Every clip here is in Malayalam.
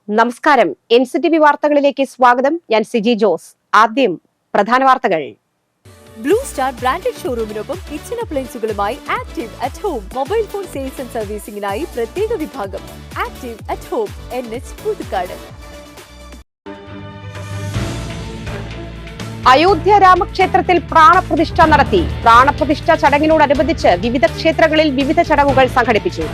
നമസ്കാരം. NCTV വാർത്തകളിലേക്ക് സ്വാഗതം. ഞാൻ സിജി ജോസ്. ആദ്യം പ്രധാന വാർത്തകൾ. ബ്ലൂ സ്റ്റാർ ബ്രാൻഡഡ് ഷോറൂമിനൊപ്പം കിച്ചൺ അപ്ലയൻസുകളുമായി active at home mobile phone sales and സർവീസിംഗിനായി പ്രത്യേക വിഭാഗം. Active at home NH Puthukkad. Ayodhya രാമക്ഷേത്രത്തിൽ പ്രാണപ്രതിഷ്ഠ നടത്തി. പ്രാണപ്രതിഷ്ഠ ചടങ്ങിനോടനുബന്ധിച്ച് വിവിധ ക്ഷേത്രങ്ങളിൽ വിവിധ ചടങ്ങുകൾ സംഘടിപ്പിച്ചു.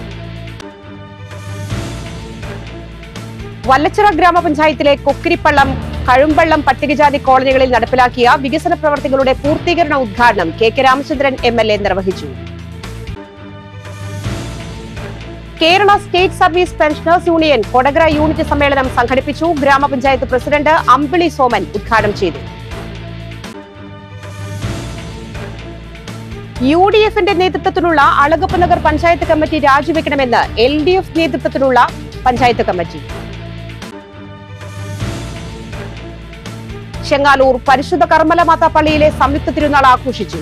വല്ലച്ചിറ ഗ്രാമപഞ്ചായത്തിലെ കൊക്കിരിപ്പള്ളം, കഴുമ്പള്ളം പട്ടികജാതി കോളനികളിൽ നടപ്പിലാക്കിയ വികസന പ്രവർത്തികളുടെ പൂർത്തീകരണ ഉദ്ഘാടനം KK രാമചന്ദ്രൻ MLA നിർവഹിച്ചു. Kerala state service pensioners union Kodakara unit സമ്മേളനം സംഘടിപ്പിച്ചു. ഗ്രാമപഞ്ചായത്ത് പ്രസിഡന്റ് അമ്പിളി സോമൻ ഉദ്ഘാടനം ചെയ്തു. UDFന്റെ നേതൃത്വത്തിലുള്ള അളഗപ്പ നഗർ പഞ്ചായത്ത് കമ്മിറ്റി രാജിവെക്കണമെന്ന് LDF നേതൃത്വത്തിലുള്ള പഞ്ചായത്ത് കമ്മിറ്റി. ചെങ്ങാലൂർ പരിശുദ്ധ കർമ്മല മാതാ പള്ളിയിലെ സംയുക്ത തിരുനാൾ ആഘോഷിച്ചു.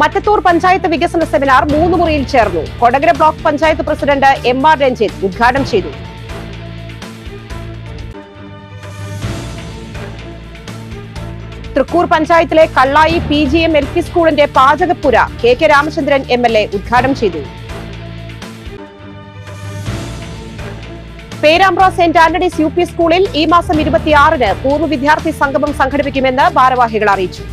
മറ്റത്തൂർ പഞ്ചായത്ത് വികസന സെമിനാർ 3 മുറിയിൽ ചേർന്നു. Kodakara block panchayat president MR Ranjith ഉദ്ഘാടനം ചെയ്തു. തൃക്കൂർ പഞ്ചായത്തിലെ കള്ളായി PGM LP സ്കൂളിന്റെ പാചകപ്പുര KK രാമചന്ദ്രൻ MLA ഉദ്ഘാടനം ചെയ്തു. പേരാമ്പ്ര സെന്റ് ആന്റണീസ് UP സ്കൂളിൽ ഈ മാസം 26-ന് പൂർവ്വ വിദ്യാർത്ഥി സംഗമം സംഘടിപ്പിക്കുമെന്ന് ഭാരവാഹികൾ അറിയിച്ചു.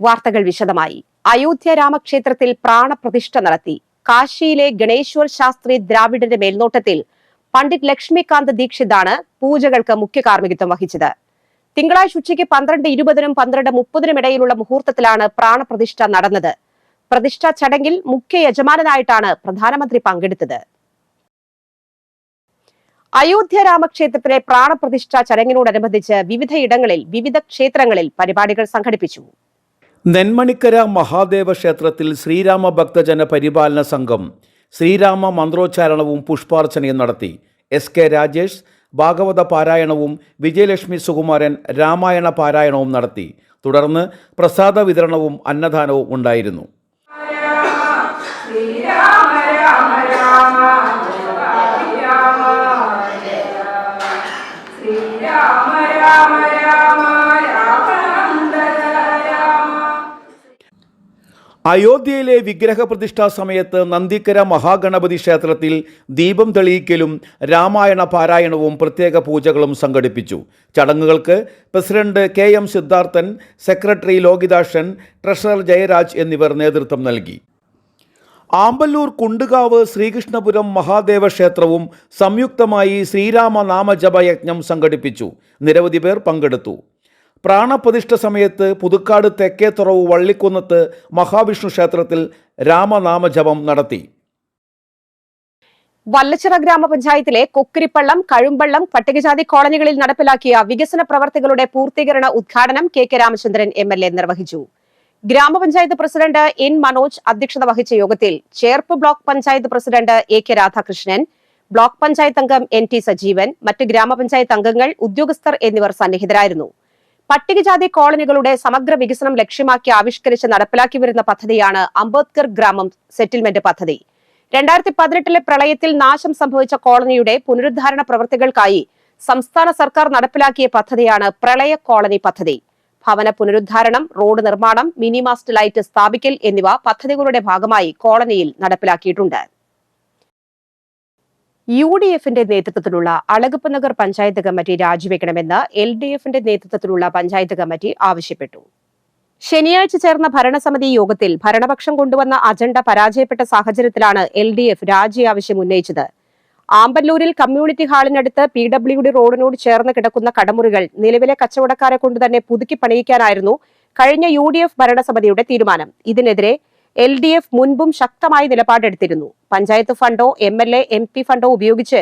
വാർത്തകൾ വിശദമായി. അയോധ്യ രാമക്ഷേത്രത്തിൽ പ്രാണപ്രതിഷ്ഠ നടത്തി. കാശിയിലെ ഗണേശ്വർ ശാസ്ത്രി ദ്രാവിഡന്റെ മേൽനോട്ടത്തിൽ പണ്ഡിറ്റ് ലക്ഷ്മികാന്ത് ദീക്ഷിതാണ് പൂജകൾക്ക് മുഖ്യ കാർമ്മികത്വം വഹിച്ചത്. തിങ്കളാഴ്ച ഉച്ചയ്ക്ക് 12:20-നും 12:30-നും ഇടയിലുള്ള മുഹൂർത്തത്തിലാണ് പ്രാണപ്രതിഷ്ഠ നടന്നത്. പ്രതിഷ്ഠാ ചടങ്ങിൽ മുഖ്യ യജമാനായിട്ടാണ് പ്രധാനമന്ത്രി പങ്കെടുത്തത്. അയോധ്യ രാമക്ഷേത്രത്തിലെ പ്രാണപ്രതിഷ്ഠാ ചടങ്ങിനോടനുബന്ധിച്ച് വിവിധയിടങ്ങളിൽ വിവിധ ക്ഷേത്രങ്ങളിൽ പരിപാടികൾ സംഘടിപ്പിച്ചു. നെന്മണിക്കര മഹാദേവ ക്ഷേത്രത്തിൽ ശ്രീരാമ ഭക്തജന പരിപാലന സംഘം ശ്രീരാമ മന്ത്രോച്ചാരണവും പുഷ്പാർച്ചനയും നടത്തി. SK രാജേഷ് ഭാഗവത പാരായണവും വിജയലക്ഷ്മി സുകുമാരൻ രാമായണ പാരായണവും നടത്തി. തുടർന്ന് പ്രസാദ വിതരണവും അന്നദാനവും ഉണ്ടായിരുന്നു. അയോധ്യയിലെ വിഗ്രഹ പ്രതിഷ്ഠാ സമയത്ത് നന്ദിക്കര മഹാഗണപതി ക്ഷേത്രത്തിൽ ദീപം തെളിയിക്കലും രാമായണ പാരായണവും പ്രത്യേക പൂജകളും സംഘടിപ്പിച്ചു. ചടങ്ങുകൾക്ക് president KM Siddharthan, secretary Lokithakshan, treasurer Jayaraj എന്നിവർ നേതൃത്വം നൽകി. ആമ്പല്ലൂർ കുണ്ടുകാവ് ശ്രീകൃഷ്ണപുരം മഹാദേവ ക്ഷേത്രവും സംയുക്തമായി ശ്രീരാമ നാമജപയജ്ഞം സംഘടിപ്പിച്ചു. നിരവധി പേർ പങ്കെടുത്തു. പ്രാണപ്രതിഷ്ഠ സമയത്ത് പുതുക്കാട് തെക്കേത്തുറവ് വള്ളിക്കുന്നത്ത് മഹാവിഷ്ണു ക്ഷേത്രത്തിൽ രാമനാമജപം നടത്തി. വല്ലച്ചിറ ഗ്രാമപഞ്ചായത്തിലെ കൊക്കിരിപ്പള്ളം, കഴുമ്പള്ളം പട്ടികജാതി കോളനികളിൽ നടപ്പിലാക്കിയ വികസന പ്രവർത്തികളുടെ പൂർത്തീകരണ ഉദ്ഘാടനം KK രാമചന്ദ്രൻ MLA നിർവഹിച്ചു. ഗ്രാമപഞ്ചായത്ത് പ്രസിഡന്റ് N മനോജ് അധ്യക്ഷത വഹിച്ച യോഗത്തിൽ Cherpu block panchayat president AK Radhakrishnan, block panchayat അംഗം NT സജീവൻ, മറ്റ് ഗ്രാമപഞ്ചായത്ത് അംഗങ്ങൾ, ഉദ്യോഗസ്ഥർ എന്നിവർ സന്നിഹിതരായിരുന്നു. പട്ടികജാതി കോളനികളുടെ സമഗ്ര വികസനം ലക്ഷ്യമാക്കി ആവിഷ്കരിച്ച് നടപ്പിലാക്കി വരുന്ന പദ്ധതിയാണ് അംബേദ്കർ ഗ്രാമം സെറ്റിൽമെന്റ് പദ്ധതി. 2018-ലെ പ്രളയത്തിൽ നാശം സംഭവിച്ച കോളനിയുടെ പുനരുദ്ധാരണ പ്രവൃത്തികൾക്കായി സംസ്ഥാന സർക്കാർ നടപ്പിലാക്കിയ പദ്ധതിയാണ് പ്രളയ കോളനി പദ്ധതി. ഭവന പുനരുദ്ധാരണം, റോഡ് നിർമ്മാണം, മിനി മാസ്റ്റ് ലൈറ്റ് സ്ഥാപിക്കൽ എന്നിവ പദ്ധതികളുടെ ഭാഗമായി കോളനിയിൽ നടപ്പിലാക്കിയിട്ടുണ്ട്. UDFന്റെ നേതൃത്വത്തിലുള്ള അളഗപ്പ നഗർ പഞ്ചായത്ത് കമ്മിറ്റി രാജിവെക്കണമെന്ന് LDFന്റെ നേതൃത്വത്തിലുള്ള പഞ്ചായത്ത് കമ്മിറ്റി ആവശ്യപ്പെട്ടു. ശനിയാഴ്ച ചേർന്ന ഭരണസമിതി യോഗത്തിൽ ഭരണപക്ഷം കൊണ്ടുവന്ന അജണ്ട പരാജയപ്പെട്ട സാഹചര്യത്തിലാണ് LDF രാജി ആവശ്യം ഉന്നയിച്ചത്. ആമ്പല്ലൂരിൽ കമ്മ്യൂണിറ്റി ഹാളിനടുത്ത് PWD റോഡിനോട് ചേർന്ന് കിടക്കുന്ന കടമുറികൾ നിലവിലെ കച്ചവടക്കാരെ കൊണ്ടുതന്നെ പുതുക്കി പണിയിക്കാനായിരുന്നു കഴിഞ്ഞ UDF ഭരണസമിതിയുടെ തീരുമാനം. ഇതിനെതിരെ LDF മുൻപും ശക്തമായി നിലപാടെടുത്തിരുന്നു. പഞ്ചായത്ത് ഫണ്ടോ MLA MP ഫണ്ടോ ഉപയോഗിച്ച്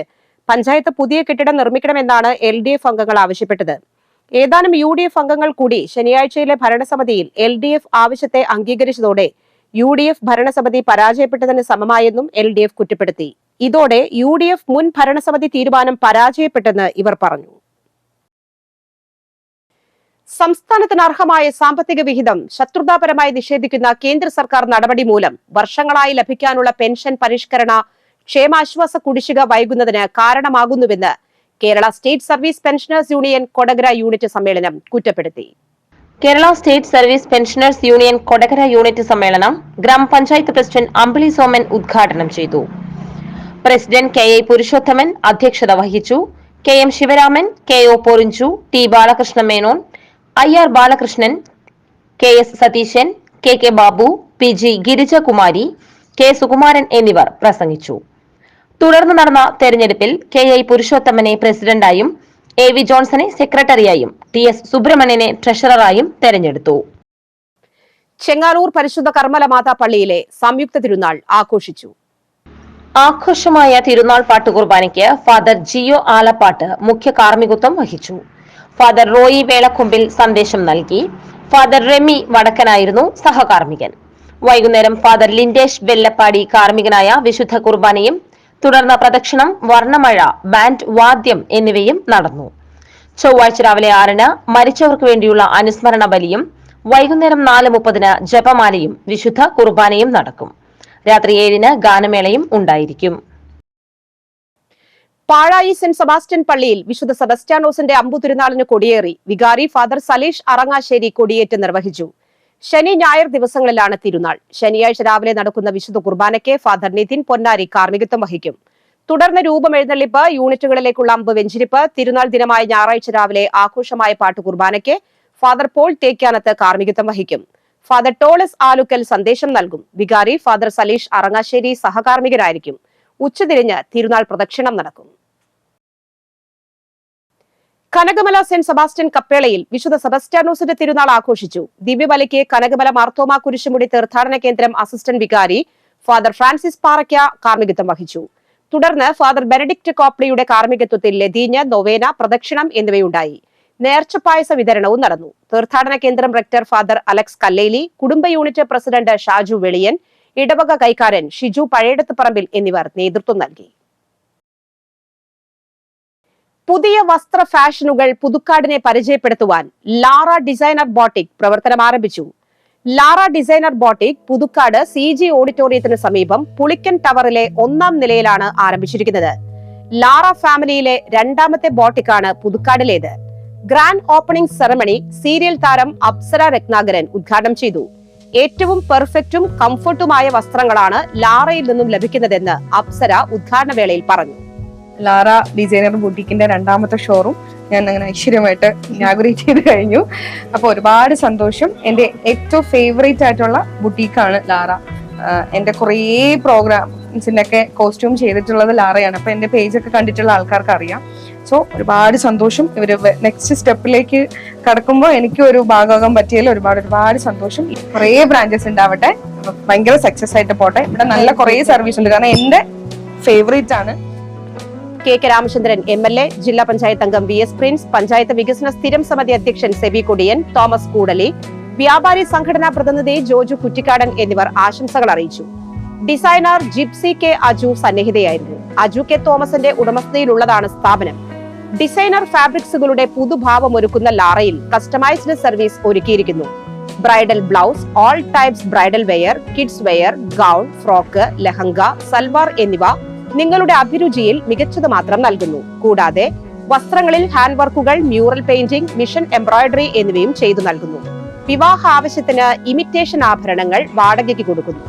പഞ്ചായത്ത് പുതിയ കെട്ടിടം നിർമ്മിക്കണമെന്നാണ് LDF അംഗങ്ങൾ ആവശ്യപ്പെട്ടത്. ഏതാനും UDF അംഗങ്ങൾ കൂടി ശനിയാഴ്ചയിലെ ഭരണസമിതിയിൽ LDF ആവശ്യത്തെ അംഗീകരിച്ചതോടെ UDF ഭരണസമിതി പരാജയപ്പെട്ടതിന് സമമായെന്നും LDF കുറ്റപ്പെടുത്തി. ഇതോടെ UDF മുൻ ഭരണസമിതി തീരുമാനം പരാജയപ്പെട്ടെന്ന് ഇവർ പറഞ്ഞു. സംസ്ഥാനത്തിന് അർഹമായ സാമ്പത്തിക വിഹിതം ശത്രുതാപരമായി നിഷേധിക്കുന്ന കേന്ദ്ര സർക്കാർ നടപടി മൂലം വർഷങ്ങളായി ലഭിക്കാനുള്ള പെൻഷൻ പരിഷ്കരണ ക്ഷേമാശ്വാസ കുടിശ്ശിക വൈകുന്നതിന് കാരണമാകുന്നുവെന്ന് Kerala state service pensioners union Kodakara unit സമ്മേളനം കുറ്റപ്പെടുത്തി. Kerala state service pensioners union Kodakara unit സമ്മേളനം ഗ്രാമപഞ്ചായത്ത് പ്രസിഡന്റ് അമ്പിളി സോമൻ ഉദ്ഘാടനം ചെയ്തു. President K. പുരുഷോത്തമൻ അധ്യക്ഷത വഹിച്ചു. K. M. Sivaraman, K. O. Porinju, T. Balakrishna Menon, I. R. Balakrishnan, K. S. Satheesan, K. K. Babu, P. G. Girijakumari, K. Sukumaran എന്നിവർ പ്രസംഗിച്ചു. തുടർന്ന് നടന്ന തെരഞ്ഞെടുപ്പിൽ കെ. പുരുഷോത്തമനെ പ്രസിഡന്റായും എ. വി. ജോൺസനെ സെക്രട്ടറിയായും ടി. എസ്. സുബ്രഹ്മണ്യനെ ട്രഷററായും തെരഞ്ഞെടുത്തു. ചെങ്ങാനൂർ പരിശുദ്ധ കർമ്മല മാതാ പള്ളിയിലെ സംയുക്ത തിരുനാൾ ആഘോഷിച്ചു. ആഘോഷമായ തിരുനാൾ പാട്ടുകുർബാനയ്ക്ക് ഫാദർ ജിയോ ആലപ്പാട്ട് മുഖ്യ കാർമ്മികത്വം വഹിച്ചു. ഫാദർ റോയി വേളക്കൊമ്പിൽ സന്ദേശം നൽകി. ഫാദർ റെമി വടക്കനായിരുന്നു സഹകാർമ്മികൻ. വൈകുന്നേരം ഫാദർ ലിൻഡേഷ് വെല്ലപ്പാടി കാർമ്മികനായ വിശുദ്ധ കുർബാനയും തുടർന്ന് പ്രദക്ഷിണം, വർണ്ണമഴ, ബാൻഡ്, വാദ്യം എന്നിവയും നടന്നു. ചൊവ്വാഴ്ച രാവിലെ 6-ന് മരിച്ചവർക്ക് വേണ്ടിയുള്ള അനുസ്മരണ ബലിയും വൈകുന്നേരം 4:30-ന് ജപമാലയും വിശുദ്ധ കുർബാനയും നടക്കും. രാത്രി 7-ന് ഗാനമേളയും ഉണ്ടായിരിക്കും. പാഴായി സെന്റ് സെബാസ്റ്റ്യൻ പള്ളിയിൽ വിശുദ്ധ സെബസ്റ്റ്യാനോസിന്റെ അമ്പുതിരുനാളിന് കൊടിയേറി. വികാരി ഫാദർ സലീഷ് അറങ്ങാശ്ശേരി കൊടിയേറ്റ് നിർവഹിച്ചു. ശനി, ഞായർ ദിവസങ്ങളിലാണ് തിരുനാൾ. ശനിയാഴ്ച രാവിലെ നടക്കുന്ന വിശുദ്ധ കുർബാനയ്ക്ക് ഫാദർ നിതിൻ പൊന്നാരി കാർമ്മികത്വം വഹിക്കും. തുടർന്ന് രൂപമെഴുന്നള്ളിപ്പ്, യൂണിറ്റുകളിലേക്കുള്ള അമ്പ് വെഞ്ചിരിപ്പ്, തിരുനാൾ ദിനമായ ഞായറാഴ്ച രാവിലെ ആഘോഷമായ പാട്ടുകുർബാനയ്ക്ക് ഫാദർ പോൾ തേക്കാനത്ത് കാർമ്മികത്വം വഹിക്കും. ഫാദർ ടോളസ് ആലുക്കൽ സന്ദേശം നൽകും. വികാരി ഫാദർ സലീഷ് അറങ്ങാശ്ശേരി സഹകാർമ്മികരായിരിക്കും. ഉച്ചതിരിഞ്ഞ് തിരുനാൾ പ്രദക്ഷിണം നടക്കും. കനകമല സെന്റ് സെബാസ്റ്റ്യൻ കപ്പേളയിൽ വിശുദ്ധ സെബസ്റ്റ്യാനോസിന്റെ തിരുനാൾ ആഘോഷിച്ചു. ദിവ്യബലിക്ക് കനകമല മാർത്തോമ കുരിശുമുടി തീർത്ഥാടന കേന്ദ്രം അസിസ്റ്റന്റ് വികാരി ഫാദർ ഫ്രാൻസിസ് പാറയ്ക്ക കാർമ്മികത്വം വഹിച്ചു. തുടർന്ന് ഫാദർ ബെനഡിക്ട് കോപ്ലിയുടെ കാർമ്മികത്വത്തിൽ ലതീഞ്ഞ്, നൊവേന, പ്രദക്ഷിണം എന്നിവയുണ്ടായി. നേർച്ചപ്പായസ വിതരണവും നടന്നു. തീർത്ഥാടന കേന്ദ്രം റെക്ടർ ഫാദർ അലക്സ് കല്ലേലി, കുടുംബ യൂണിറ്റ് പ്രസിഡന്റ് ഷാജു വെളിയൻ, ഇടവക കൈക്കാരൻ ഷിജു പഴയടത്ത് പറമ്പിൽ എന്നിവർ നേതൃത്വം നൽകി. പുതിയ വസ്ത്ര ഫാഷനുകൾ പുതുക്കാടിനെ പരിചയപ്പെടുത്തുവാൻ ലാറ ഡിസൈനർ ബോട്ടിക് പ്രവർത്തനം ആരംഭിച്ചു. Lara designer boutique Puthukkad CG ഓഡിറ്റോറിയത്തിന് സമീപം പുളിക്കൻ ടവറിലെ 1-ാം നിലയിലാണ് ആരംഭിച്ചിരിക്കുന്നത്. ലാറ ഫാമിലിയിലെ 2ാമത്തെ ബോട്ടിക്കാണ് പുതുക്കാടിലേത്. ഗ്രാൻഡ് ഓപ്പണിംഗ് സെറമണി സീരിയൽ താരം അപ്സര രത്നാകരൻ ഉദ്ഘാടനം ചെയ്തു. ഏറ്റവും പെർഫെക്റ്റും കംഫർട്ടുമായ വസ്ത്രങ്ങളാണ് ലാറയിൽ നിന്നും ലഭിക്കുന്നതെന്ന് അപ്സര ഉദ്ഘാടന വേളയിൽ പറഞ്ഞു. ലാറ ഡിസൈനർ ബുട്ടീക്കിന്റെ 2ാമത്തെ ഷോറൂം ഞാൻ അങ്ങനെ ഐശ്വര്യമായിട്ട് ഇനാഗുറേറ്റ് ചെയ്ത് കഴിഞ്ഞു. അപ്പൊ ഒരുപാട് സന്തോഷം. എന്റെ ഏറ്റവും ഫേവറേറ്റ് ആയിട്ടുള്ള ബുട്ടീക്കാണ് ലാറ. എന്റെ കുറേ പ്രോഗ്രാംസിനൊക്കെ കോസ്റ്റ്യൂം ചെയ്തിട്ടുള്ളത് ലാറയാണ്. അപ്പൊ എന്റെ പേജൊക്കെ കണ്ടിട്ടുള്ള ആൾക്കാർക്ക് അറിയാം. സോ ഒരുപാട് സന്തോഷം. ഇവര് നെക്സ്റ്റ് സ്റ്റെപ്പിലേക്ക് കടക്കുമ്പോൾ എനിക്ക് ഒരു ഭാഗമാകാൻ പറ്റിയതിൽ ഒരുപാട് സന്തോഷം. കുറേ ബ്രാഞ്ചസ് ഉണ്ടാവട്ടെ, ഭയങ്കര സക്സസ് ആയിട്ട് പോട്ടെ. ഇവിടെ നല്ല കുറേ സർവീസ് ഉണ്ട്. കാരണം എന്റെ ഫേവറേറ്റ് ആണ്. കെ. രാമചന്ദ്രൻ MLA, ജില്ലാ പഞ്ചായത്ത് അംഗം VS പ്രിൻസ്, പഞ്ചായത്ത് വികസന സ്ഥിരം സമിതി അധ്യക്ഷൻ സെബി കൊടിയൻ, തോമസ് കൂടലി, വ്യാപാരി സംഘടനാ പ്രതിനിധി ജോജു കുറ്റിക്കാടൻ എന്നിവർ ആശംസകൾ അറിയിച്ചു. ഡിസൈനർ ജിപ്സി കെ അജു സന്നിഹിതയായിരുന്നു. അജു കെ തോമസിന്റെ ഉടമസ്ഥതയിലുള്ളതാണ് സ്ഥാപനം. ഡിസൈനർ ഫാബ്രിക്സുകളുടെ പുതുഭാവമൊരുക്കുന്ന ലാറയിൽ കസ്റ്റമൈസ്ഡ് സർവീസ് ഒരുക്കിയിരിക്കുന്നു. Bridal blouse, all types bridal wear, kids wear, gown, frock, lehenga, salwar എന്നിവ നിങ്ങളുടെ അഭിരുചിയിൽ മികച്ചത് മാത്രം നൽകുന്നു. കൂടാതെ വസ്ത്രങ്ങളിൽ ഹാൻഡ് വർക്കുകൾ, മ്യൂറൽ പെയിന്റിംഗ്, മിഷൻ എംബ്രോയിഡറി എന്നിവയും ചെയ്തു നൽകുന്നു. വിവാഹ ആവശ്യത്തിന് ഇമിറ്റേഷൻ ആഭരണങ്ങൾ വാടകയ്ക്ക് കൊടുക്കുന്നു.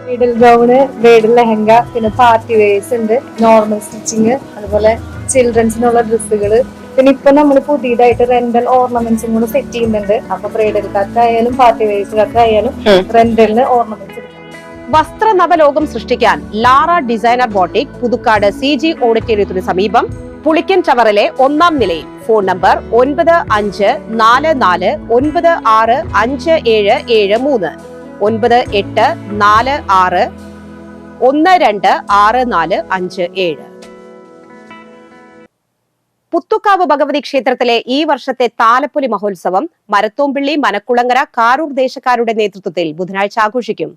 ബ്രൈഡൽ ഗൗണ്, ബ്രൈഡൽ ലെഹങ്ക, പിന്നെ പാർട്ടി വെയർസ് ഉണ്ട്, നോർമൽ സ്റ്റിച്ചിങ്, അതുപോലെ ചിൽഡ്രൻസിനുള്ള ഡ്രസ്സുകൾ. പിന്നെ ഇപ്പൊ നമ്മൾ പുതിയതായിട്ട് റെന്റൽ ഓർണമെന്റ്സും കൂടെ സെറ്റ് ചെയ്യുന്നുണ്ട്. അപ്പൊ ബ്രൈഡൽക്കാർക്കായാലും പാർട്ടി വെയർസുകാർക്കായാലും റെന്റലിന് ഓർണമെന്റ്സ്. വസ്ത്ര നവലോകം സൃഷ്ടിക്കാൻ Lara designer boutique Puthukkad CG ഓഡിറ്റോറിയത്തിന് സമീപം പുളിക്കൻ ടവറിലെ 1-ാം നിലയിൽ. Phone number 9544965773 9846126457. പുത്തുക്കാവ് ഭഗവതി ക്ഷേത്രത്തിലെ ഈ വർഷത്തെ താലപ്പൊലി മഹോത്സവം മരത്തോമ്പിള്ളി, മനക്കുളങ്ങര, കാരൂർ ദേശക്കാരുടെ നേതൃത്വത്തിൽ ബുധനാഴ്ച ആഘോഷിക്കും.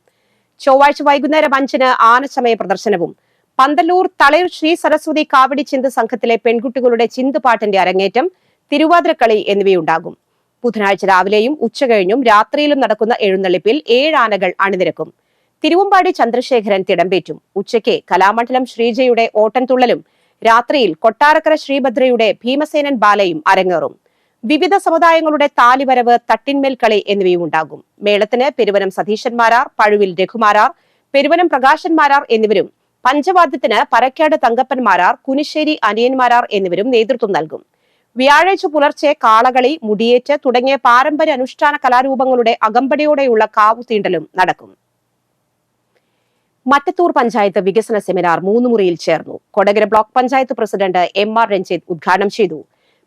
ചൊവ്വാഴ്ച വൈകുന്നേരം 5-ന് ആനച്ചമയ പ്രദർശനവും പന്തല്ലൂർ തളയൂർ ശ്രീ സരസ്വതി കാവടി ചിന്ത് സംഘത്തിലെ പെൺകുട്ടികളുടെ ചിന്തുപാട്ടിന്റെ അരങ്ങേറ്റം തിരുവാതിരക്കളി എന്നിവയുണ്ടാകും. ബുധനാഴ്ച രാവിലെയും ഉച്ചകഴിഞ്ഞും രാത്രിയിലും നടക്കുന്ന എഴുന്നള്ളിപ്പിൽ 7 ആനകൾ അണിനിരക്കും. തിരുവമ്പാടി ചന്ദ്രശേഖരൻ തിടമ്പേറ്റും. ഉച്ചയ്ക്ക് കലാമണ്ഡലം ശ്രീജയുടെ ഓട്ടൻതുള്ളലും രാത്രിയിൽ കൊട്ടാരക്കര ശ്രീഭദ്രയുടെ ഭീമസേനൻ ബാലയും അരങ്ങേറും. വിവിധ സമുദായങ്ങളുടെ താലിവരവ്, തട്ടിന്മേൽ കളി എന്നിവയും ഉണ്ടാകും. മേളത്തിന് പെരുവനം സതീശന്മാരാർ, പഴുവിൽ രഘുമാരാർ, പെരുവനം പ്രകാശന്മാരാർ എന്നിവരും, പഞ്ചവാദ്യത്തിന് പരക്കാട് തങ്കപ്പന്മാരാർ, കുനിശ്ശേരി അനിയന്മാരാർ എന്നിവരും നേതൃത്വം നൽകും. വ്യാഴാഴ്ച പുലർച്ചെ കാളകളി, മുടിയേറ്റ് തുടങ്ങിയ പാരമ്പര്യ അനുഷ്ഠാന കലാരൂപങ്ങളുടെ അകമ്പടിയോടെയുള്ള കാവുതീണ്ടലും നടക്കും. മറ്റത്തൂർ പഞ്ചായത്ത് വികസന സെമിനാർ 3 മുറിയിൽ ചേർന്നു. Kodakara block panchayat president MR Ranjith ഉദ്ഘാടനം ചെയ്തു.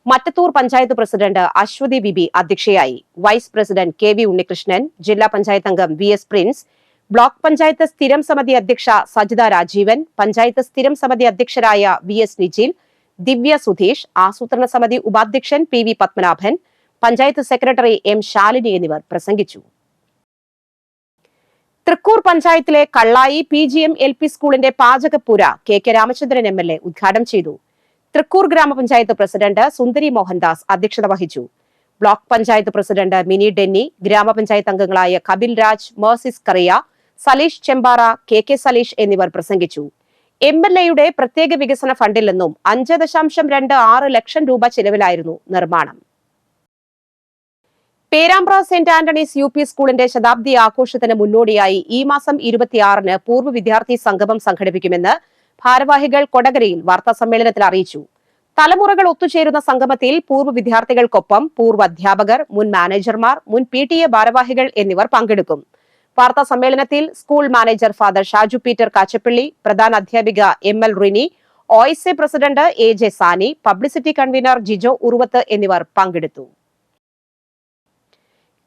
മറ്റത്തൂർ പഞ്ചായത്ത് പ്രസിഡന്റ് അശ്വതി ബിബി അധ്യക്ഷയായി. വൈസ് പ്രസിഡന്റ് KV ഉണ്ണികൃഷ്ണൻ, ജില്ലാ പഞ്ചായത്ത് അംഗം VS പ്രിൻസ്, ബ്ലോക്ക് പഞ്ചായത്ത് സ്ഥിരം സമിതി അധ്യക്ഷ സജിത രാജീവൻ, പഞ്ചായത്ത് സ്ഥിരം സമിതി അധ്യക്ഷരായ VS നിജിൽ, ദിവ്യ സുധീഷ്, ആസൂത്രണ സമിതി ഉപാധ്യക്ഷൻ PV Padmanabhan, panchayat secretary M Shalini എന്നിവർ പ്രസംഗിച്ചു. തൃക്കൂർ പഞ്ചായത്തിലെ കള്ളായി PGM LP സ്കൂളിന്റെ പാചകപ്പുര KK രാമചന്ദ്രൻ MLA ഉദ്ഘാടനം ചെയ്തു. തൃക്കൂർ ഗ്രാമപഞ്ചായത്ത് പ്രസിഡന്റ് സുന്ദരി മോഹൻദാസ് അധ്യക്ഷത വഹിച്ചു. Block panchayat president mini Denny, ഗ്രാമപഞ്ചായത്ത് അംഗങ്ങളായ കപിൽ രാജ്, മേഴ്സിസ് കറിയ, സലീഷ് ചെമ്പാറ, KK സലീഷ് എന്നിവർ പ്രസംഗിച്ചു. MLAയുടെ പ്രത്യേക വികസന ഫണ്ടിൽ നിന്നും 5.26 ലക്ഷം രൂപ ചെലവിലായിരുന്നു നിർമ്മാണം. പേരാമ്പ്ര സെന്റ് ആന്റണീസ് UP സ്കൂളിന്റെ ശതാബ്ദി ആഘോഷത്തിന് മുന്നോടിയായി ഈ മാസം 26-ന് പൂർവ്വ വിദ്യാർത്ഥി സംഗമം സംഘടിപ്പിക്കുമെന്ന് ഭാരവാഹികൾ കൊടകരയിൽ വാർത്താസമ്മേളനത്തിൽ അറിയിച്ചു. തലമുറകൾ ഒത്തുചേരുന്ന സംഗമത്തിൽ പൂർവ്വ വിദ്യാർത്ഥികൾക്കൊപ്പം പൂർവ്വ അധ്യാപകർ, മുൻ മാനേജർമാർ, മുൻ PTA ഭാരവാഹികൾ എന്നിവർ പങ്കെടുക്കും. വാർത്താ സമ്മേളനത്തിൽ school manager father Shaju Peter Kachappilly, പ്രധാന അധ്യാപിക ML Rini, OSA president AJ സാനി, പബ്ലിസിറ്റി കൺവീനർ ജിജോ ഉറുവത്ത് എന്നിവർ പങ്കെടുത്തു.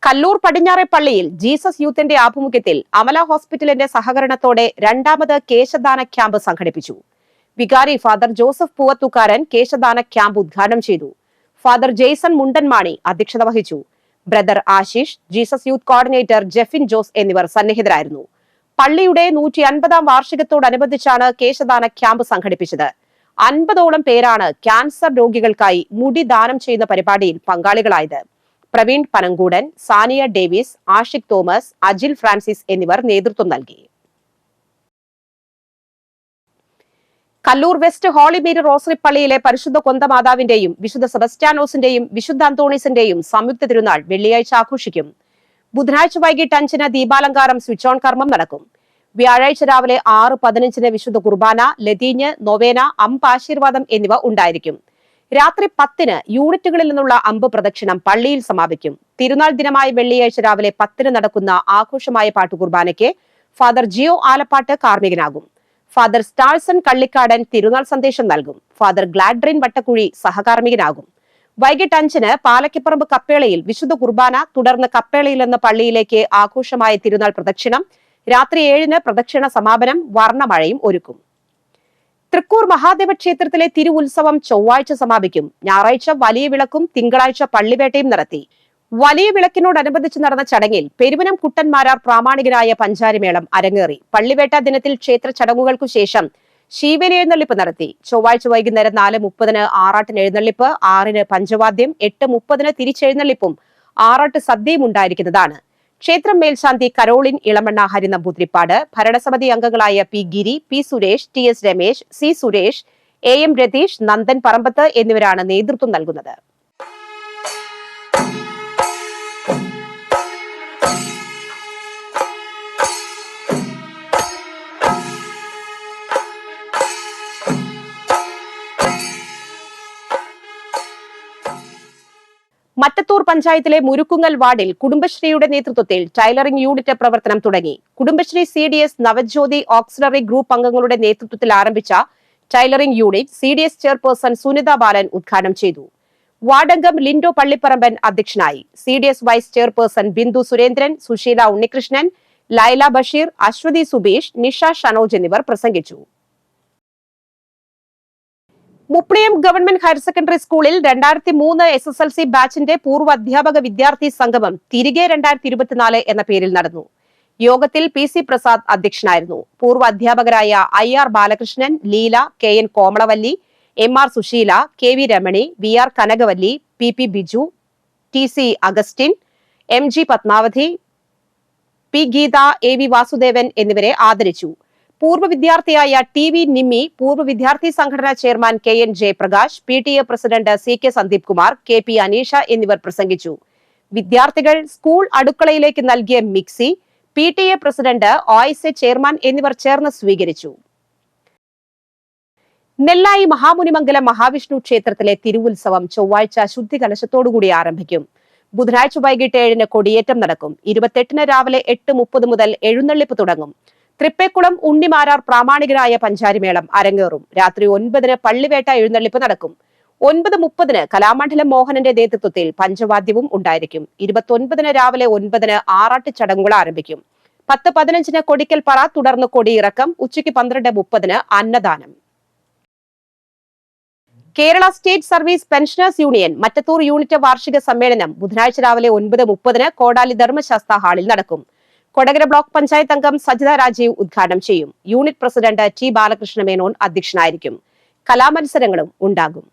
കല്ലൂർ പടിഞ്ഞാറെ പള്ളിയിൽ ജീസസ് യൂത്തിന്റെ ആഭിമുഖ്യത്തിൽ അമല ഹോസ്പിറ്റലിന്റെ സഹകരണത്തോടെ 2ാമത് കേശദാന ക്യാമ്പ് സംഘടിപ്പിച്ചു. വികാരി ഫാദർ ജോസഫ് പൂവത്തൂക്കാരൻ കേശദാന ക്യാമ്പ് ഉദ്ഘാടനം ചെയ്തു. ഫാദർ ജെയ്സൺ മുണ്ടൻമാണി അധ്യക്ഷത വഹിച്ചു. Brother Ashish, Jesus youth coordinator Jefin Jose എന്നിവർ സന്നിഹിതരായിരുന്നു. പള്ളിയുടെ 150-ാം വാർഷികത്തോടനുബന്ധിച്ചാണ് കേശദാന ക്യാമ്പ് സംഘടിപ്പിച്ചത്. 50ഓളം പേരാണ് ക്യാൻസർ രോഗികൾക്കായി മുടി ദാനം ചെയ്യുന്ന പരിപാടിയിൽ പങ്കാളികളായത്. Praveen Panankoodan, Sania Davis, Ashiq Thomas, Ajil Francis എന്നിവർ നേതൃത്വം നൽകി. Kallur West Holy Mary Rosary പള്ളിയിലെ പരിശുദ്ധ കൊന്തമാതാവിന്റെയും വിശുദ്ധ സെബസ്റ്റ്യാനോസിന്റെയും വിശുദ്ധ അന്തോണീസിന്റെയും സംയുക്ത തിരുനാൾ വെള്ളിയാഴ്ച ആഘോഷിക്കും. ബുധനാഴ്ച വൈകിട്ട് 5-ന് ദീപാലങ്കാരം സ്വിച്ച് ഓൺ കർമ്മം നടക്കും. വ്യാഴാഴ്ച രാവിലെ 6:15-ന് വിശുദ്ധ കുർബാന, ലതീഞ്ഞ്, നൊവേന, അമ്പ് ആശീർവാദം എന്നിവ ഉണ്ടായിരിക്കും. രാത്രി 10-ന് യൂണിറ്റുകളിൽ നിന്നുള്ള അമ്പ് പ്രദക്ഷിണം പള്ളിയിൽ സമാപിക്കും. തിരുനാൾ ദിനമായ വെള്ളിയാഴ്ച രാവിലെ 10-ന് നടക്കുന്ന ആഘോഷമായ പാട്ടുകുർബാനയ്ക്ക് ഫാദർ ജിയോ ആലപ്പാട്ട് കാർമ്മികനാകും. ഫാദർ സ്റ്റാൾസൺ കള്ളിക്കാടൻ തിരുനാൾ സന്ദേശം നൽകും. ഫാദർ ഗ്ലാഡ്രിൻ വട്ടക്കുഴി സഹകാർമ്മികനാകും. വൈകിട്ട് 5-ന് പാലക്കിപ്പറമ്പ് കപ്പേളയിൽ വിശുദ്ധ കുർബാന, തുടർന്ന് കപ്പേളയിൽ നിന്ന് പള്ളിയിലേക്ക് ആഘോഷമായ തിരുനാൾ പ്രദക്ഷിണം, രാത്രി 7-ന് പ്രദക്ഷിണ സമാപനം, വർണ്ണമഴയും ഒരുക്കും. തൃക്കൂർ മഹാദേവ ക്ഷേത്രത്തിലെ തിരുവുത്സവം ചൊവ്വാഴ്ച സമാപിക്കും. ഞായറാഴ്ച വലിയ വിളക്കും തിങ്കളാഴ്ച പള്ളിവേട്ടയും നടത്തി. വലിയ വിളക്കിനോടനുബന്ധിച്ച് നടന്ന ചടങ്ങിൽ പെരുവനം കുട്ടന്മാരാർ പ്രാമാണികനായ പഞ്ചാരിമേളം അരങ്ങേറി. പള്ളിവേട്ട ദിനത്തിൽ ക്ഷേത്ര ചടങ്ങുകൾക്കു ശേഷം ശീവേലി എഴുന്നള്ളിപ്പ് നടത്തി. ചൊവ്വാഴ്ച വൈകുന്നേരം 4:30-ന് ആറാട്ടിന് എഴുന്നള്ളിപ്പ്, 6-ന് പഞ്ചവാദ്യം, 8:30-ന് തിരിച്ചെഴുന്നള്ളിപ്പും ആറാട്ട് സദ്യയും ഉണ്ടായിരിക്കുന്നതാണ്. ക്ഷേത്രം മേൽശാന്തി കരോളിൻ ഇളമണ്ണ ഹരിനമ്പൂതിരിപ്പാട്, ഭരണസമിതി അംഗങ്ങളായ P Giri, P Suresh, TS Ramesh, C Suresh, AM Ratheesh, Nandan പറമ്പത്ത് എന്നിവരാണ് നേതൃത്വം നൽകുന്നത്. മറ്റത്തൂർ പഞ്ചായത്തിലെ മുരുക്കുങ്ങൽ വാർഡിൽ കുടുംബശ്രീയുടെ നേതൃത്വത്തിൽ ടൈലറിംഗ് യൂണിറ്റ് പ്രവർത്തനം തുടങ്ങി. Kudumbashree CDS Navajyothi auxiliary group അംഗങ്ങളുടെ നേതൃത്വത്തിൽ ആരംഭിച്ച tailoring unit CDS chairperson Sunitha Balan ഉദ്ഘാടനം ചെയ്തു. വാർഡംഗം ലിൻഡോ പള്ളിപ്പറമ്പൻ അധ്യക്ഷനായി. CDS vice chairperson Bindu Surendran, Susheela Unnikrishnan, Laila Basheer, Aswathi Subeesh, Nisha Shanoj എന്നിവർ പ്രസംഗിച്ചു. മുപ്ലിയം ഗവൺമെന്റ് ഹയർ സെക്കൻഡറി സ്കൂളിൽ 2003 SSLC ബാച്ചിന്റെ പൂർവ്വ അധ്യാപക വിദ്യാർത്ഥി സംഗമം തിരികെ 2024 എന്ന പേരിൽ നടന്നു. യോഗത്തിൽ PC പ്രസാദ് അധ്യക്ഷനായിരുന്നു. പൂർവ്വ അധ്യാപകരായ IR Balakrishnan, Leela, KN Komalavalli, MR Susheela, KV Ramani, VR Kanakavalli, PP Biju, TC Augustine, MG Padmavathi, P Geetha, AV Vasudevan എന്നിവരെ ആദരിച്ചു. പൂർവ്വ വിദ്യാർത്ഥിയായ TV നിമ്മി, പൂർവ്വ വിദ്യാർത്ഥി സംഘടനാ chairman KN Jayaprakash, PTA president CK Sandeep Kumar, KP Aneesha എന്നിവർ പ്രസംഗിച്ചു. വിദ്യാർത്ഥികൾ സ്കൂൾ അടുക്കളയിലേക്ക് നൽകിയ mixie PTA president OISA chairman എന്നിവർ ചേർന്ന് സ്വീകരിച്ചു. നെല്ലായി മഹാമുനിമംഗലം മഹാവിഷ്ണു ക്ഷേത്രത്തിലെ തിരുവുത്സവം ചൊവ്വാഴ്ച ശുദ്ധികലശത്തോടുകൂടി ആരംഭിക്കും. ബുധനാഴ്ച വൈകിട്ട് 7-ന് കൊടിയേറ്റം നടക്കും. 28-ന് രാവിലെ 8:30 മുതൽ എഴുന്നള്ളിപ്പ് തുടങ്ങും. തൃപ്പേക്കുളം ഉണ്ണിമാരാർ പ്രാമാണികരായ പഞ്ചാരിമേളം അരങ്ങേറും. രാത്രി 9-ന് പള്ളിവേട്ട എഴുന്നള്ളിപ്പ് നടക്കും. 9:30-ന് കലാമണ്ഡലം മോഹനന്റെ നേതൃത്വത്തിൽ പഞ്ചവാദ്യവും ഉണ്ടായിരിക്കും. 29-ന് രാവിലെ 9-ന് ആറാട്ട് ചടങ്ങുകൾ ആരംഭിക്കും. 10:15-ന് കൊടിക്കൽ പറ, തുടർന്ന് കൊടിയിറക്കം. ഉച്ചയ്ക്ക് 12:30-ന് അന്നദാനം. Kerala state service pensioners union Mattathur unit വാർഷിക സമ്മേളനം ബുധനാഴ്ച രാവിലെ 9:30-ന് കോടാലി ധർമ്മശാസ്ത്ര ഹാളിൽ നടക്കും. കൊടകര ബ്ലോക്ക് പഞ്ചായത്ത് അംഗം സജിത രാജീവ് ഉദ്ഘാടനം ചെയ്യും. Unit president T Balakrishna Menon അധ്യക്ഷനായിരിക്കും. കലാമത്സരങ്ങളും ഉണ്ടാകും.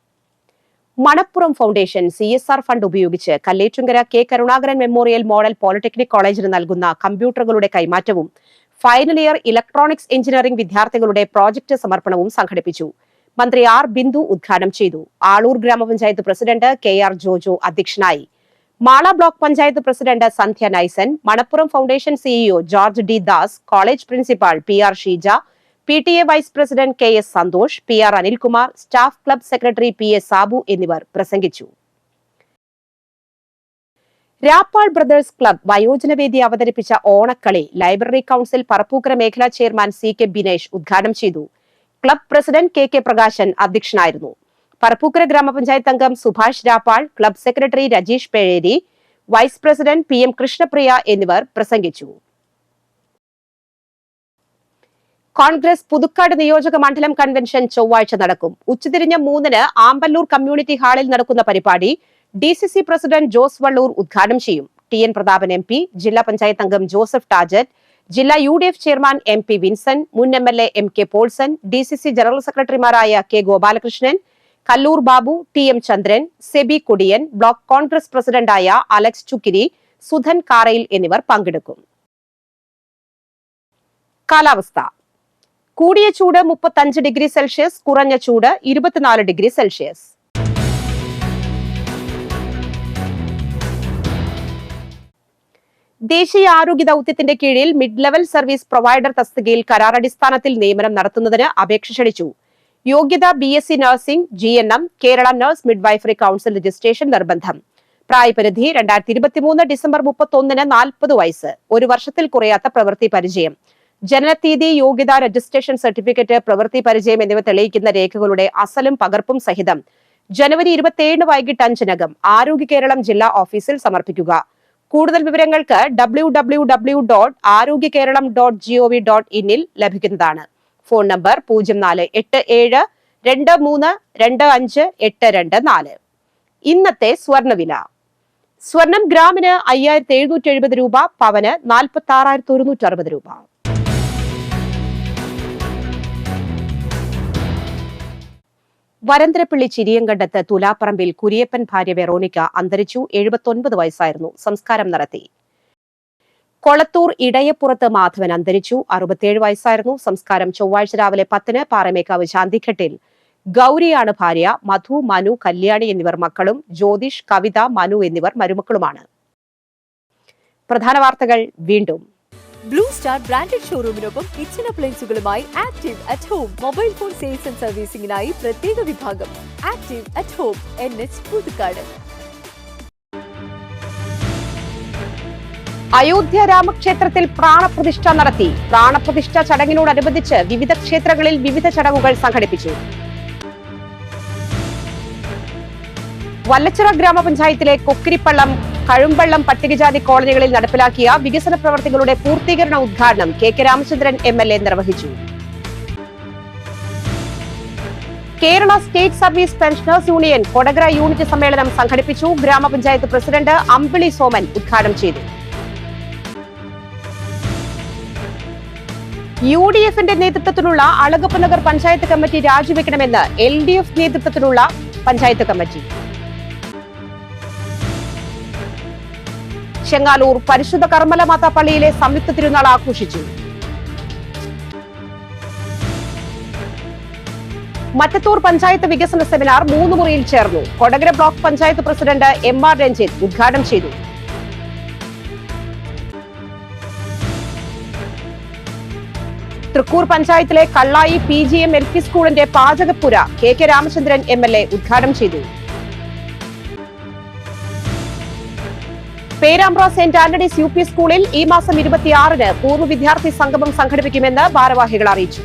മണപ്പുറം ഫൗണ്ടേഷൻ CSR ഫണ്ട് ഉപയോഗിച്ച് Kallettumkara K Karunakaran memorial model polytechnic കോളേജിന് നൽകുന്ന കമ്പ്യൂട്ടറുകളുടെ കൈമാറ്റവും ഫൈനൽ ഇയർ ഇലക്ട്രോണിക്സ് എഞ്ചിനീയറിംഗ് വിദ്യാർത്ഥികളുടെ പ്രോജക്ട് സമർപ്പണവും സംഘടിപ്പിച്ചു. മന്ത്രി R ബിന്ദു ഉദ്ഘാടനം ചെയ്തു. ആളൂർ ഗ്രാമപഞ്ചായത്ത് പ്രസിഡന്റ് KR ജോജോ അധ്യക്ഷനായി. Mala block panchayat president Sandhya Naison, Manappuram Foundation CEO George D Das, college principal PR Sheeja, PTA vice president KS Santhosh, PR Anilkumar, staff club secretary PS Sabu എന്നിവർ പ്രസംഗിച്ചു. രാപ്പാൾ ബ്രദേഴ്സ് ക്ലബ് വയോജനവേദി അവതരിപ്പിച്ച ഓണക്കളി ലൈബ്രറി കൌൺസിൽ പറപ്പൂക്കര മേഖലാ ചെയർമാൻ CK ബിനേഷ് ഉദ്ഘാടനം ചെയ്തു. ക്ലബ് പ്രസിഡന്റ് KK പ്രകാശൻ അധ്യക്ഷനായിരുന്നു. പറപ്പൂക്കര ഗ്രാമപഞ്ചായത്ത് അംഗം Subhash Rappal, club secretary Rajeesh Pezheri, vice president PM Krishnapriya എന്നിവർ പ്രസംഗിച്ചു. കോൺഗ്രസ് പുതുക്കാട് നിയോജക മണ്ഡലം കൺവെൻഷൻ ചൊവ്വാഴ്ച നടക്കും. ഉച്ചതിരിഞ്ഞ് 3-ന് ആമ്പല്ലൂർ കമ്മ്യൂണിറ്റി ഹാളിൽ നടക്കുന്ന പരിപാടി DCC പ്രസിഡന്റ് ജോസ് വള്ളൂർ ഉദ്ഘാടനം ചെയ്യും. TN പ്രതാപൻ MP, ജില്ലാ പഞ്ചായത്ത് അംഗം ജോസഫ് ടാജറ്റ്, ജില്ലാ UDF ചെയർമാൻ MP വിൻസൻ, മുൻ MLA MK Paulson, DCC general സെക്രട്ടറിമാരായ K ഗോപാലകൃഷ്ണൻ, കല്ലൂർ ബാബു, TM ചന്ദ്രൻ, സെബി കൊടിയൻ, ബ്ലോക്ക് കോൺഗ്രസ് പ്രസിഡന്റായ അലക്സ് ചുക്കിരി, സുധൻ കാറയിൽ എന്നിവർ പങ്കെടുക്കും. കാലാവസ്ഥ. കൂടിയ ചൂട് 35 ഡിഗ്രി സെൽഷ്യസ്, കുറഞ്ഞ ചൂട് 24 ഡിഗ്രി സെൽഷ്യസ്. ദേശീയ ആരോഗ്യ ദൌത്യത്തിന്റെ കീഴിൽ മിഡ് ലെവൽ സർവീസ് പ്രൊവൈഡർ തസ്തികയിൽ കരാറടിസ്ഥാനത്തിൽ നിയമനം നടത്തുന്നതിന് അപേക്ഷ ക്ഷണിച്ചു. യോഗ്യത BSc nursing, GNM, Kerala nurse midwifery council registration നിർബന്ധം. പ്രായപരിധി 2023 ഡിസംബർ 31-ന് 40 വയസ്സ്. 1 വർഷത്തിൽ കുറയാത്ത പ്രവൃത്തി പരിചയം. ജനനത്തീയതി, യോഗ്യത, രജിസ്ട്രേഷൻ സർട്ടിഫിക്കറ്റ്, പ്രവൃത്തി പരിചയം എന്നിവ തെളിയിക്കുന്ന രേഖകളുടെ അസലും പകർപ്പും സഹിതം ജനുവരി 27 വൈകിട്ട് 5-നകം ആരോഗ്യ കേരളം ജില്ലാ ഓഫീസിൽ സമർപ്പിക്കുക. കൂടുതൽ വിവരങ്ങൾക്ക് www.aarogyakeeralam.gov.in ലഭിക്കുന്നതാണ്. Phone number 048723258224. ഇന്നത്തെ സ്വർണ്ണവില. സ്വർണം ഗ്രാമിന് 5770 രൂപ, പവന് 46,160 രൂപ. വരന്തരപ്പള്ളി ചിരിയങ്കണ്ടത്ത് തുലാപ്പറമ്പിൽ കുരിയപ്പൻ ഭാര്യ വെറോണിക്ക അന്തരിച്ചു. 79 വയസ്സായിരുന്നു. സംസ്കാരം നടത്തി. കൊളത്തൂർ ഇടയപ്പുറത്ത് മാധവൻ അന്തരിച്ചു. 67 വയസ്സായിരുന്നു. സംസ്കാരം ചൊവ്വാഴ്ച രാവിലെ 10-ന് പാറമേക്കാവ് ശാന്തിഘട്ടിൽ. ഗൗരിയാണ് ഭാര്യ. മധു, മനു, കല്യാണി എന്നിവർ മക്കളും. ജ്യോതിഷ്, കവിത, മനു എന്നിവർ മരുമക്കളുമാണ്. പ്രധാന വാർത്തകൾ വീണ്ടും. ബ്ലൂ സ്റ്റാർ ബ്രാൻഡഡ് ഷോറൂമിനൊപ്പം കിച്ചൺ അപ്ലയൻസുകളുമായി active at home mobile phone sales and സർവീസിംഗിനായി പ്രത്യേക വിഭാഗം. Active at home, NH Puthukkad. Ayodhya രാമക്ഷേത്രത്തിൽ പ്രാണപ്രതിഷ്ഠ നടത്തി. പ്രാണപ്രതിഷ്ഠ ചടങ്ങിനോടനുബന്ധിച്ച് വിവിധ ക്ഷേത്രങ്ങളിൽ വിവിധ ചടങ്ങുകൾ സംഘടിപ്പിച്ചു. വല്ലച്ചിറ ഗ്രാമപഞ്ചായത്തിലെ കൊക്കിരിപ്പള്ളം, കഴുമ്പള്ളം പട്ടികജാതി കോളനികളിൽ നടപ്പിലാക്കിയ വികസന പ്രവർത്തികളുടെ പൂർത്തീകരണ ഉദ്ഘാടനം KK രാമചന്ദ്രൻ MLA നിർവഹിച്ചു. Kerala state service pensioners union Kodakara unit സമ്മേളനം സംഘടിപ്പിച്ചു. ഗ്രാമപഞ്ചായത്ത് പ്രസിഡന്റ് അമ്പിളി സോമൻ ഉദ്ഘാടനം ചെയ്തു. UDFന്റെ നേതൃത്വത്തിലുള്ള അളഗപ്പ് നഗർ പഞ്ചായത്ത് കമ്മിറ്റി രാജിവെക്കണമെന്ന് LDF നേതൃത്വത്തിലുള്ള പഞ്ചായത്ത് കമ്മിറ്റി. ചെങ്ങാലൂർ പരിശുദ്ധ കർമ്മലമാതാ പള്ളിയിലെ സംയുക്ത തിരുനാൾ ആഘോഷിച്ചു. മറ്റത്തൂർ പഞ്ചായത്ത് വികസന സെമിനാർ 3 മുറിയിൽ ചേർന്നു. Kodakara block panchayat president MR Ranjith ഉദ്ഘാടനം ചെയ്തു. തൃക്കൂർ പഞ്ചായത്തിലെ കള്ളായി PGM LP സ്കൂളിന്റെ പാചകപ്പുര KK രാമചന്ദ്രൻ MLA ഉദ്ഘാടനം ചെയ്തു. പേരാമ്പ്ര സെന്റ് ആന്റണീസ് UP സ്കൂളിൽ ഈ മാസം 26-ന് പൂർവ്വ വിദ്യാർത്ഥി സംഗമം സംഘടിപ്പിക്കുമെന്ന് ഭാരവാഹികൾ അറിയിച്ചു.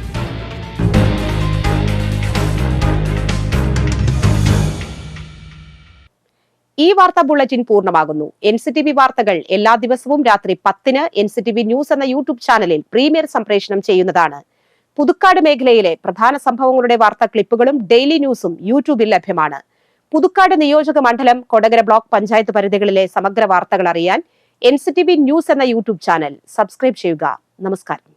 ഈ വാർത്താ ബുള്ളറ്റിൻ പൂർണ്ണമാകുന്നു. NCTV വാർത്തകൾ എല്ലാ ദിവസവും രാത്രി 10-ന് NCTV ന്യൂസ് എന്ന യൂട്യൂബ് ചാനലിൽ പ്രീമിയർ സംപ്രേഷണം ചെയ്യുന്നതാണ്. പുതുക്കാട് മേഖലയിലെ പ്രധാന സംഭവങ്ങളുടെ വാർത്താ ക്ലിപ്പുകളും ഡെയിലി ന്യൂസും യൂട്യൂബിൽ ലഭ്യമാണ്. പുതുക്കാട് നിയോജക മണ്ഡലം, കൊടകര ബ്ലോക്ക് പഞ്ചായത്ത് പരിധികളിലെ സമഗ്ര വാർത്തകൾ അറിയാൻ NCTV ന്യൂസ് എന്ന യൂട്യൂബ് ചാനൽ സബ്സ്ക്രൈബ് ചെയ്യുക. നമസ്കാരം.